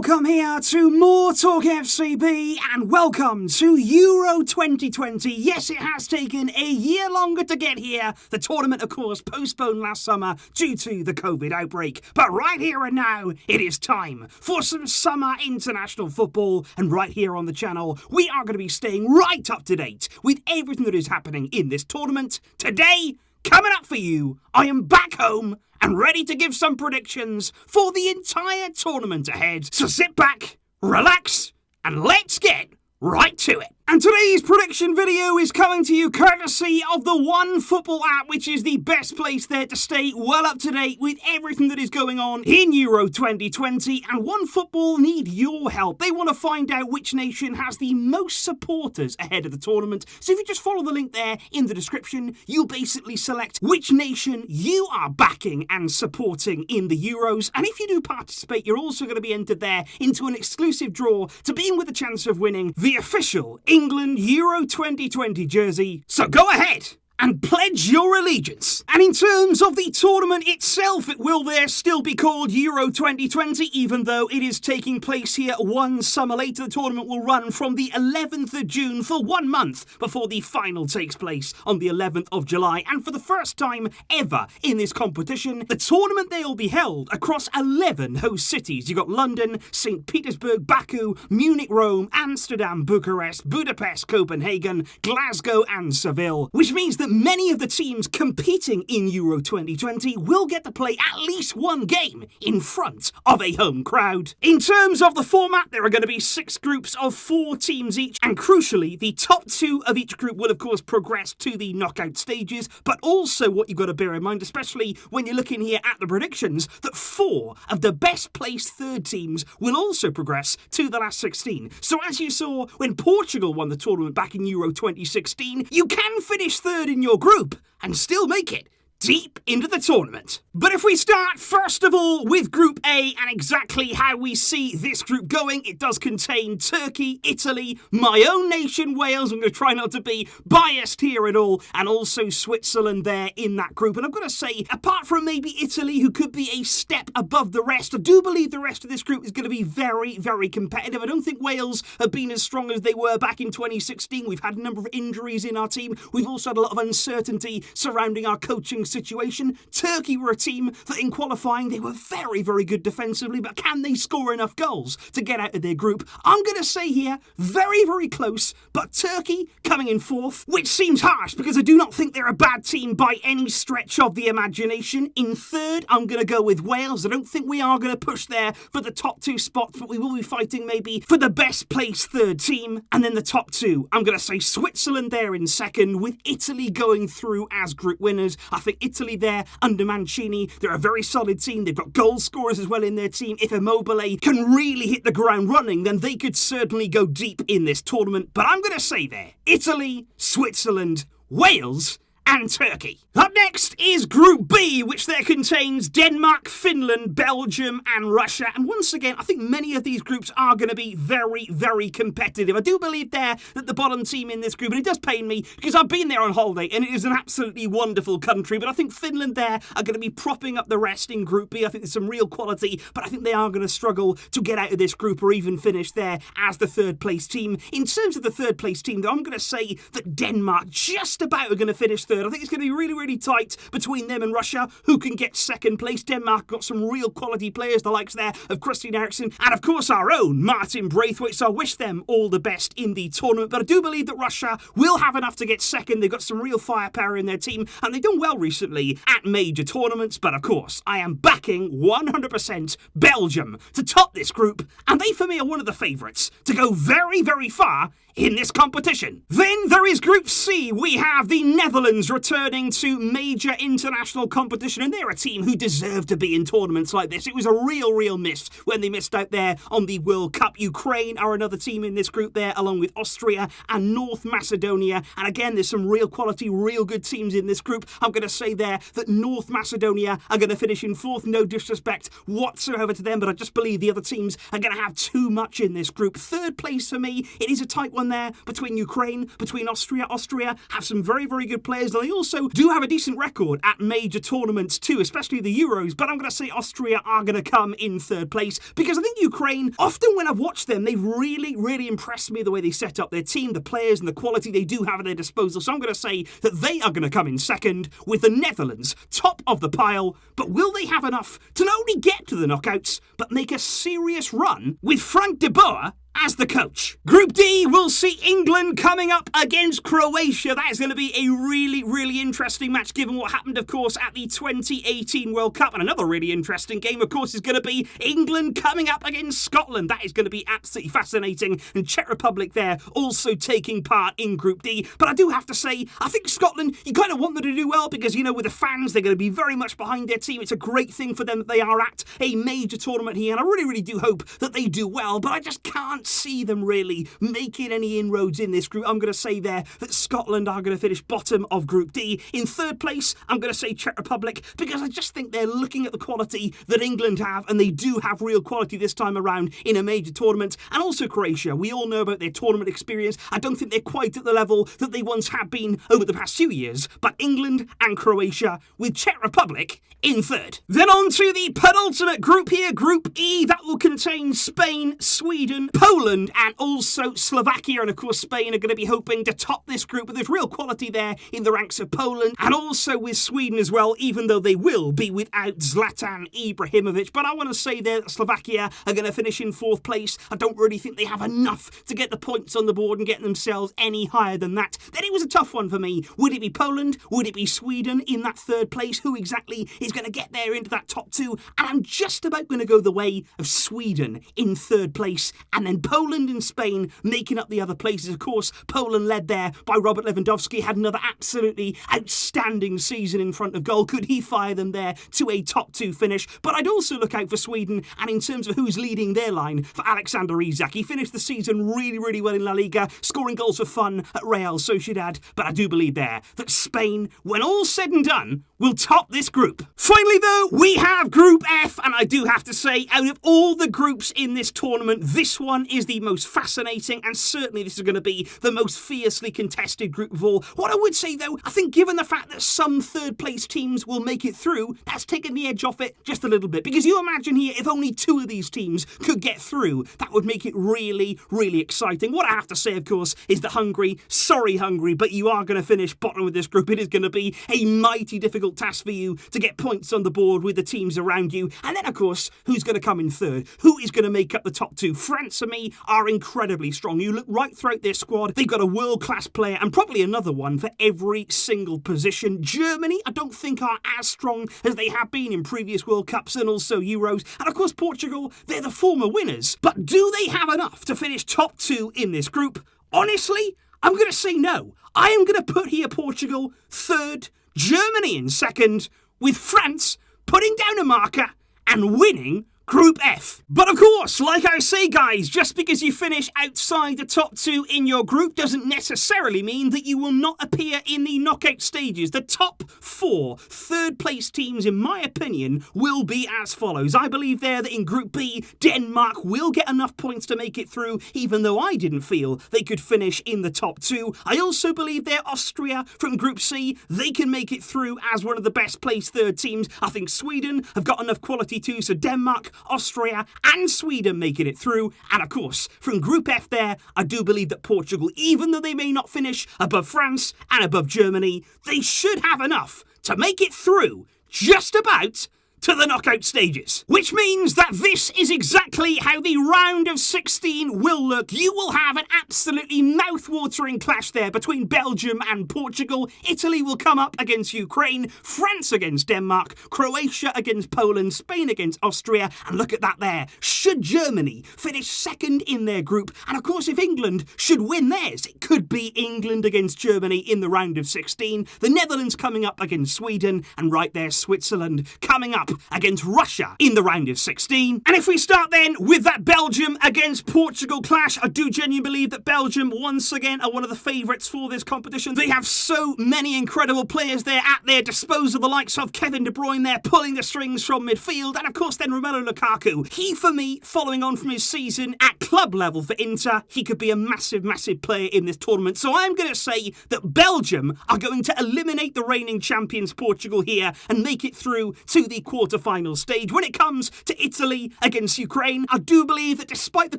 Welcome here to more TALKFCB and welcome to Euro 2020. Yes, it has taken a year longer to get here. The tournament, of course, postponed last summer due to the COVID outbreak. But right here and now, it is time for some summer international football. And right here on the channel, we are going to be staying right up to date with everything that is happening in this tournament. Today, coming up for you, I am back home and ready to give some predictions for the entire tournament ahead. So sit back, relax, and let's get right to it. And today's prediction video is coming to you courtesy of the OneFootball app, which is the best place there to stay well up to date with everything that is going on in Euro 2020. And OneFootball need your help. They want to find out which nation has the most supporters ahead of the tournament. So if you just follow the link there in the description, you'll basically select which nation you are backing and supporting in the Euros. And if you do participate, you're also going to be entered there into an exclusive draw to be in with a chance of winning the official England Euro 2020 jersey. So go ahead and pledge your allegiance. And in terms of the tournament itself, it will there still be called Euro 2020, even though it is taking place here one summer later. The tournament will run from the 11th of June for 1 month before the final takes place on the 11th of July. And for the first time ever in this competition, the tournament there will be held across 11 host cities. You've got London, St. Petersburg, Baku, Munich, Rome, Amsterdam, Bucharest, Budapest, Copenhagen, Glasgow and Seville, which means that many of the teams competing in Euro 2020 will get to play at least one game in front of a home crowd. In terms of the format, there are going to be 6 groups of 4 teams each, and crucially, the top 2 of each group will of course progress to the knockout stages, but also what you've got to bear in mind, especially when you're looking here at the predictions, that 4 of the best placed third teams will also progress to the last 16. So as you saw when Portugal won the tournament back in Euro 2016, you can finish third in your group and still make it deep into the tournament. But if we start first of all with Group A and exactly how we see this group going, it does contain Turkey, Italy, my own nation, Wales. I'm going to try not to be biased here at all, and also Switzerland there in that group. And I've got to say, apart from maybe Italy, who could be a step above the rest, I do believe the rest of this group is going to be very, very competitive. I don't think Wales have been as strong as they were back in 2016. We've had a number of injuries in our team. We've also had a lot of uncertainty surrounding our coaching situation. Turkey were a team that in qualifying they were very, very good defensively, but can they score enough goals to get out of their group? I'm going to say here, very, very close, but Turkey coming in 4th, which seems harsh because I do not think they're a bad team by any stretch of the imagination. In 3rd, I'm going to go with Wales. I don't think we are going to push there for the top 2 spots, but we will be fighting maybe for the best placed 3rd team. And then the top 2, I'm going to say Switzerland there in 2nd, with Italy going through as group winners. I think Italy there under Mancini, they're a very solid team. They've got goal scorers as well in their team. If Immobile can really hit the ground running, then they could certainly go deep in this tournament. But I'm going to say there, Italy, Switzerland, Wales, and Turkey. Up next is Group B, which there contains Denmark, Finland, Belgium, and Russia. And once again, I think many of these groups are going to be very, very competitive. I do believe there that the bottom team in this group, and it does pain me because I've been there on holiday and it is an absolutely wonderful country, but I think Finland there are going to be propping up the rest in Group B. I think there's some real quality, but I think they are going to struggle to get out of this group or even finish there as the 3rd place team. In terms of the 3rd place team, though, I'm going to say that Denmark just about are going to finish 3rd. I think it's going to be really, really tight between them and Russia, who can get 2nd place. Denmark got some real quality players, the likes there of Christian Eriksen, and of course our own Martin Braithwaite, so I wish them all the best in the tournament. But I do believe that Russia will have enough to get 2nd. They've got some real firepower in their team, and they've done well recently at major tournaments. But of course, I am backing 100% Belgium to top this group, and they for me are one of the favourites to go very, very far in this competition. Then there is Group C. We have the Netherlands returning to major international competition, and they're a team who deserve to be in tournaments like this. It was a real miss when they missed out there on the World Cup. Ukraine are another team in this group there, along with Austria and North Macedonia. And again, there's some real quality, real good teams in this group. I'm going to say there that North Macedonia are going to finish in 4th. No disrespect whatsoever to them, but I just believe the other teams are going to have too much in this group. 3rd place for me, it is a tight one there between Ukraine, between Austria. Austria have some very, very good players. players, and they also do have a decent record at major tournaments too, especially the Euros, but I'm going to say Austria are going to come in third place, because I think Ukraine, often when I've watched them, they've really impressed me the way they set up their team, the players and the quality they do have at their disposal, so I'm going to say that they are going to come in second, with the Netherlands top of the pile. But will they have enough to not only get to the knockouts, but make a serious run with Frank de Boer as the coach? Group D will see England coming up against Croatia. That is going to be a really interesting match, given what happened, of course, at the 2018 World Cup. And another really interesting game, of course, is going to be England coming up against Scotland. That is going to be absolutely fascinating. And Czech Republic there also taking part in Group D. But I do have to say, I think Scotland, you kind of want them to do well, because, you know, with the fans, they're going to be very much behind their team. It's a great thing for them that they are at a major tournament here. And I really do hope that they do well. But I just can't see them really making any inroads in this group. I'm going to say there that Scotland are going to finish bottom of Group D. In third place, I'm going to say Czech Republic, because I just think they're looking at the quality that England have, and they do have real quality this time around in a major tournament. And also Croatia. We all know about their tournament experience. I don't think they're quite at the level that they once have been over the past few years, but England and Croatia, with Czech Republic in third. Then on to the penultimate group here, Group E. That will contain Spain, Sweden, Poland, and also Slovakia. And of course, Spain are going to be hoping to top this group, but there's real quality there in the ranks of Poland, and also with Sweden as well, even though they will be without Zlatan Ibrahimovic. But I want to say there that Slovakia are going to finish in fourth place. I don't really think they have enough to get the points on the board and get themselves any higher than that. Then it was a tough one for me. Would it be Poland? Would it be Sweden in that third place? Who exactly is going to get there into that top two? And I'm just about going to go the way of Sweden in third place, and then Poland and Spain making up the other places. Of course, Poland led there by Robert Lewandowski, had another absolutely outstanding season in front of goal. Could he fire them there to a top two finish? But I'd also look out for Sweden, and in terms of who's leading their line, for Alexander Isak. He finished the season really well in La Liga, scoring goals for fun at Real Sociedad. But I do believe there that Spain, when all's said and done, will top this group. Finally, though, we have Group F, and I do have to say, out of all the groups in this tournament, this one is the most fascinating, and certainly this is going to be the most fiercely contested group of all. What I would say, though, I think given the fact that some third-place teams will make it through, that's taken the edge off it just a little bit. Because you imagine here, if only two of these teams could get through, that would make it really exciting. What I have to say, of course, is that Hungary, sorry Hungary, but you are going to finish bottom of this group. It is going to be a mighty difficult task for you to get points on the board with the teams around you. And then, of course, who's going to come in third? Who is going to make up the top two? France, for me, are incredibly strong. You look right throughout their squad, they've got a world-class player, and probably another one for every single position. Germany, I don't think are as strong as they have been in previous World Cups and also Euros. And of course, Portugal, they're the former winners. But do they have enough to finish top two in this group? Honestly, I'm going to say no. I am going to put here Portugal third, Germany in second, with France putting down a marker and winning Group F. But of course, like I say, guys, just because you finish outside the top two in your group doesn't necessarily mean that you will not appear in the knockout stages. The top four third-place teams, in my opinion, will be as follows. I believe there that in Group B, Denmark will get enough points to make it through, even though I didn't feel they could finish in the top two. I also believe there Austria from Group C, they can make it through as one of the best-placed third teams. I think Sweden have got enough quality too, so Denmark, Austria and Sweden making it through. And of course, from Group F there, I do believe that Portugal, even though they may not finish above France and above Germany, they should have enough to make it through just about to the knockout stages. Which means that this is exactly how the round of 16 will look. You will have an absolutely mouth-watering clash there between Belgium and Portugal. Italy will come up against Ukraine, France against Denmark, Croatia against Poland, Spain against Austria, and look at that there. Should Germany finish second in their group, and of course if England should win theirs, it could be England against Germany in the round of 16, the Netherlands coming up against Sweden, and right there Switzerland coming up against Russia in the round of 16. And if we start then with that Belgium against Portugal clash, I do genuinely believe that Belgium once again are one of the favourites for this competition. They have so many incredible players there at their disposal, the likes of Kevin De Bruyne there pulling the strings from midfield, and of course then Romelu Lukaku. He for me me, following on from his season at club level for Inter, he could be a massive, massive player in this tournament. So I'm going to say that Belgium are going to eliminate the reigning champions Portugal here and make it through to the quarter-final stage. When it comes to Italy against Ukraine, I do believe that despite the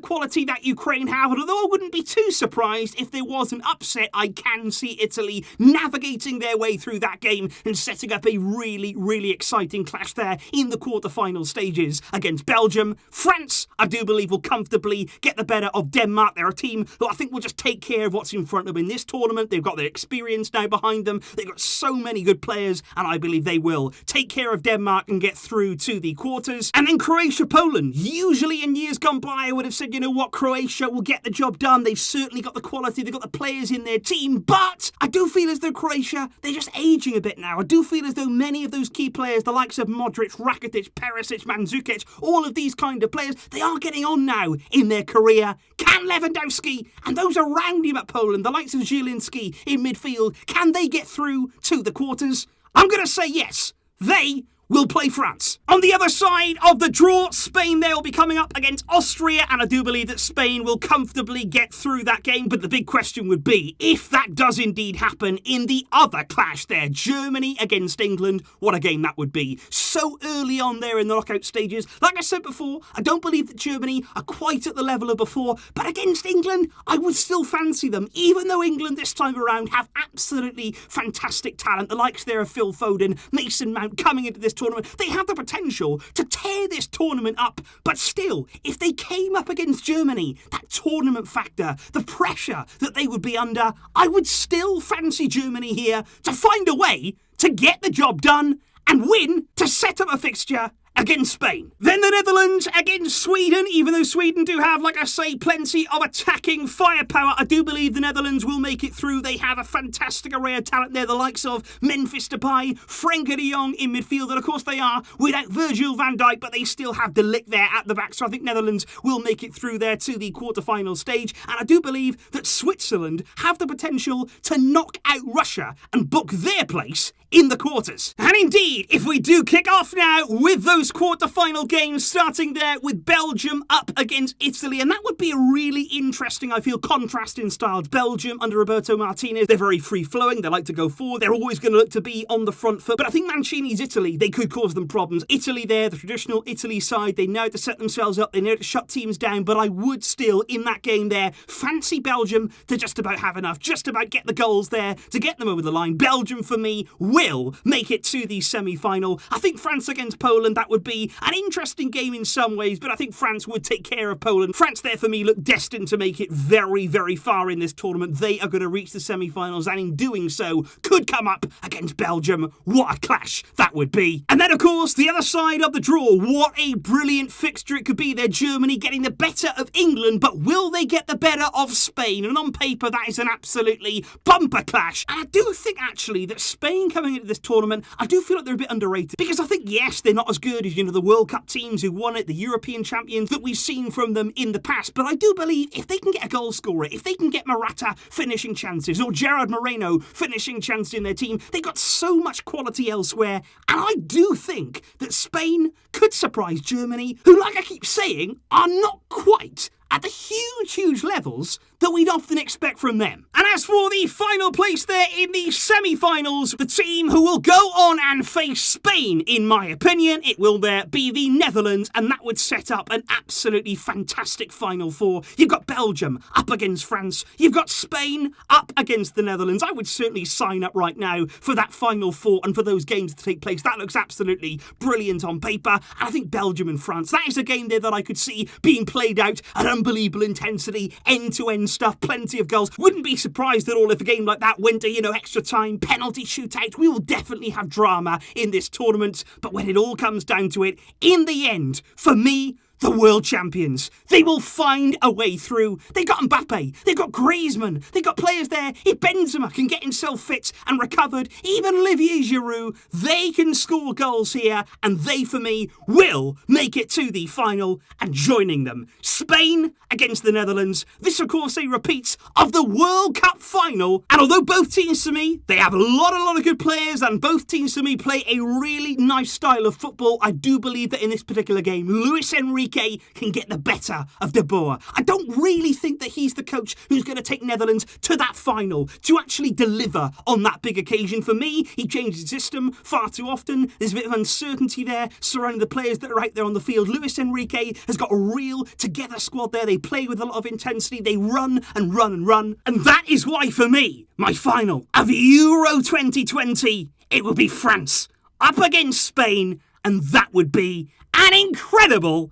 quality that Ukraine have, and although I wouldn't be too surprised if there was an upset, I can see Italy navigating their way through that game and setting up a really, really exciting clash there in the quarter-final stages against Belgium. France, I do believe, will comfortably get the better of Denmark. They're a team who I think will just take care of what's in front of them in this tournament. They've got their experience now behind them. They've got so many good players, and I believe they will take care of Denmark and get through to the quarters. And then Croatia-Poland. Usually in years gone by, I would have said, you know what, Croatia will get the job done. They've certainly got the quality. They've got the players in their team. But I do feel as though Croatia, they're just aging a bit now. I do feel as though many of those key players, the likes of Modric, Rakitic, Perisic, Mandzukic, all of these kind of players, they are getting on now in their career. Can Lewandowski and those around him at Poland, the likes of Zielinski in midfield, can they get through to the quarters? I'm going to say yes. They will play France. On the other side of the draw, Spain there will be coming up against Austria, and I do believe that Spain will comfortably get through that game. But the big question would be, if that does indeed happen in the other clash there, Germany against England, what a game that would be. So early on there in the knockout stages. Like I said before, I don't believe that Germany are quite at the level of before, but against England, I would still fancy them, even though England this time around have absolutely fantastic talent. The likes there of Phil Foden, Mason Mount coming into this tournament. They have the potential to tear this tournament up, but still, if they came up against Germany, that tournament factor, the pressure that they would be under, I would still fancy Germany here to find a way to get the job done and win to set up a fixture against Spain. Then the Netherlands against Sweden. Even though Sweden do have, like I say, plenty of attacking firepower, I do believe the Netherlands will make it through. They have a fantastic array of talent there, the likes of Memphis Depay, Frenkie de Jong in midfield, and of course they are without Virgil van Dijk, but they still have De Ligt there at the back, so I think Netherlands will make it through there to the quarter-final stage, and I do believe that Switzerland have the potential to knock out Russia and book their place in the quarters. And indeed, if we do kick off now with those quarter-final games, starting there with Belgium up against Italy, and that would be a really interesting, I feel, contrast in styles. Belgium under Roberto Martinez, they're very free-flowing, they like to go forward, they're always going to look to be on the front foot, but I think Mancini's Italy, they could cause them problems. Italy there, the traditional Italy side, they know how to set themselves up, they know how to shut teams down, but I would still, in that game there, fancy Belgium to just about have enough, just about get the goals there to get them over the line. Belgium, for me, will make it to the semi-final. I think France against Poland, that would be an interesting game in some ways, but I think France would take care of Poland. France there, for me, look destined to make it very, very far in this tournament. They are going to reach the semi-finals, and in doing so, could come up against Belgium. What a clash that would be. And then, of course, the other side of the draw. What a brilliant fixture it could be there. Germany getting the better of England, but will they get the better of Spain? And on paper, that is an absolutely bumper clash. And I do think, actually, that Spain coming into this tournament, I do feel like they're a bit underrated, because I think, yes, they're not as good as, the World Cup teams who won it, the European champions that we've seen from them in the past, but I do believe if they can get a goal scorer, if they can get Morata finishing chances, or Gerard Moreno finishing chances in their team, they've got so much quality elsewhere, and I do think that Spain could surprise Germany, who, like I keep saying, are not quite at the huge levels that we'd often expect from them. And as for the final place there in the semi-finals, the team who will go on and face Spain, in my opinion, it will there be the Netherlands, and that would set up an absolutely fantastic Final Four. You've got Belgium up against France, you've got Spain up against the Netherlands. I would certainly sign up right now for that Final Four and for those games to take place. That looks absolutely brilliant on paper, and I think Belgium and France, that is a game there that I could see being played out at unbelievable intensity, end-to-end stuff, plenty of goals. Wouldn't be surprised at all if a game like that went to, extra time, penalty shootout. We will definitely have drama in this tournament, but when it all comes down to it, in the end, for me, the world champions, they will find a way through. They've got Mbappe, they've got Griezmann, they've got players there. If Benzema can get himself fit and recovered, even Olivier Giroud, they can score goals here, and they, for me, will make it to the final. And joining them, Spain against the Netherlands. This, of course, a repeat of the World Cup final. And although both teams, to me, they have a lot of good players, and both teams, to me, play a really nice style of football, I do believe that in this particular game, Luis Enrique Enrique can get the better of De Boer. I don't really think that he's the coach who's going to take Netherlands to that final, to actually deliver on that big occasion. For me, he changes the system far too often. There's a bit of uncertainty there surrounding the players that are out there on the field. Luis Enrique has got a real together squad there. They play with a lot of intensity. They run and run and run. And that is why, for me, my final of Euro 2020, it would be France up against Spain, and that would be an incredible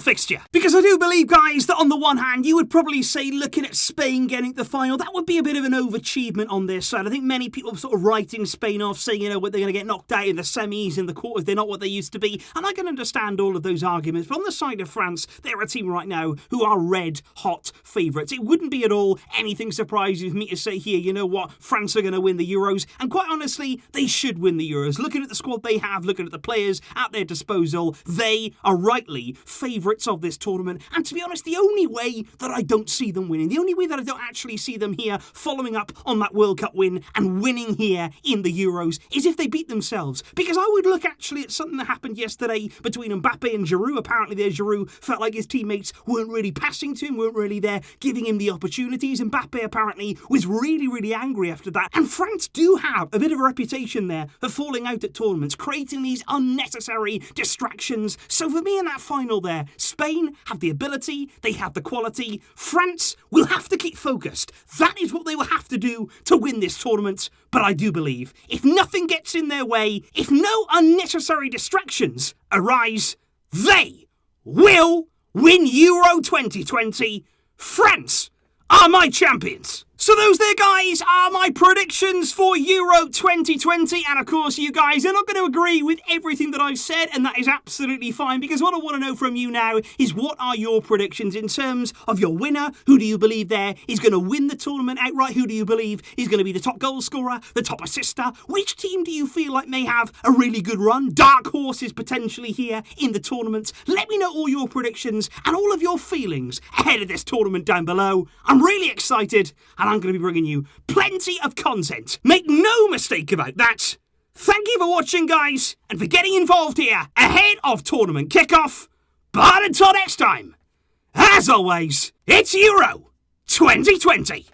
fixture. Because I do believe, guys, that on the one hand, you would probably say, looking at Spain getting to the final, that would be a bit of an overachievement on their side. I think many people sort of writing Spain off, saying, you know, what, they're going to get knocked out in the semis, in the quarters, they're not what they used to be. And I can understand all of those arguments. But on the side of France, they're a team right now who are red-hot favourites. It wouldn't be at all anything surprising for me to say here, you know what, France are going to win the Euros. And quite honestly, they should win the Euros. Looking at the squad they have, looking at the players at their disposal, they are rightly favourites of this tournament. And to be honest, the only way that I don't see them winning, the only way that I don't actually see them here following up on that World Cup win and winning here in the Euros, is if they beat themselves. Because I would look actually at something that happened yesterday between Mbappe and Giroud. Apparently there Giroud felt like his teammates weren't really passing to him, weren't really there giving him the opportunities. Mbappe apparently was really angry after that. And France do have a bit of a reputation there for falling out at tournaments, creating these unnecessary distractions. So for me in that final there, Spain have the ability, they have the quality. France will have to keep focused. That is what they will have to do to win this tournament. But I do believe, if nothing gets in their way, if no unnecessary distractions arise, they will win Euro 2020. France are my champions. So those there, guys, are my predictions for Euro 2020. And of course, you guys are not going to agree with everything that I've said, and that is absolutely fine, because what I want to know from you now is, what are your predictions in terms of your winner? Who do you believe there is going to win the tournament outright? Who do you believe is going to be the top goal scorer, the top assister? Which team do you feel like may have a really good run? Dark horses potentially here in the tournament. Let me know all your predictions and all of your feelings ahead of this tournament down below. I'm really excited, and I'm going to be bringing you plenty of content. Make no mistake about that. Thank you for watching, guys, and for getting involved here ahead of tournament kickoff. But until next time, as always, it's Euro 2020.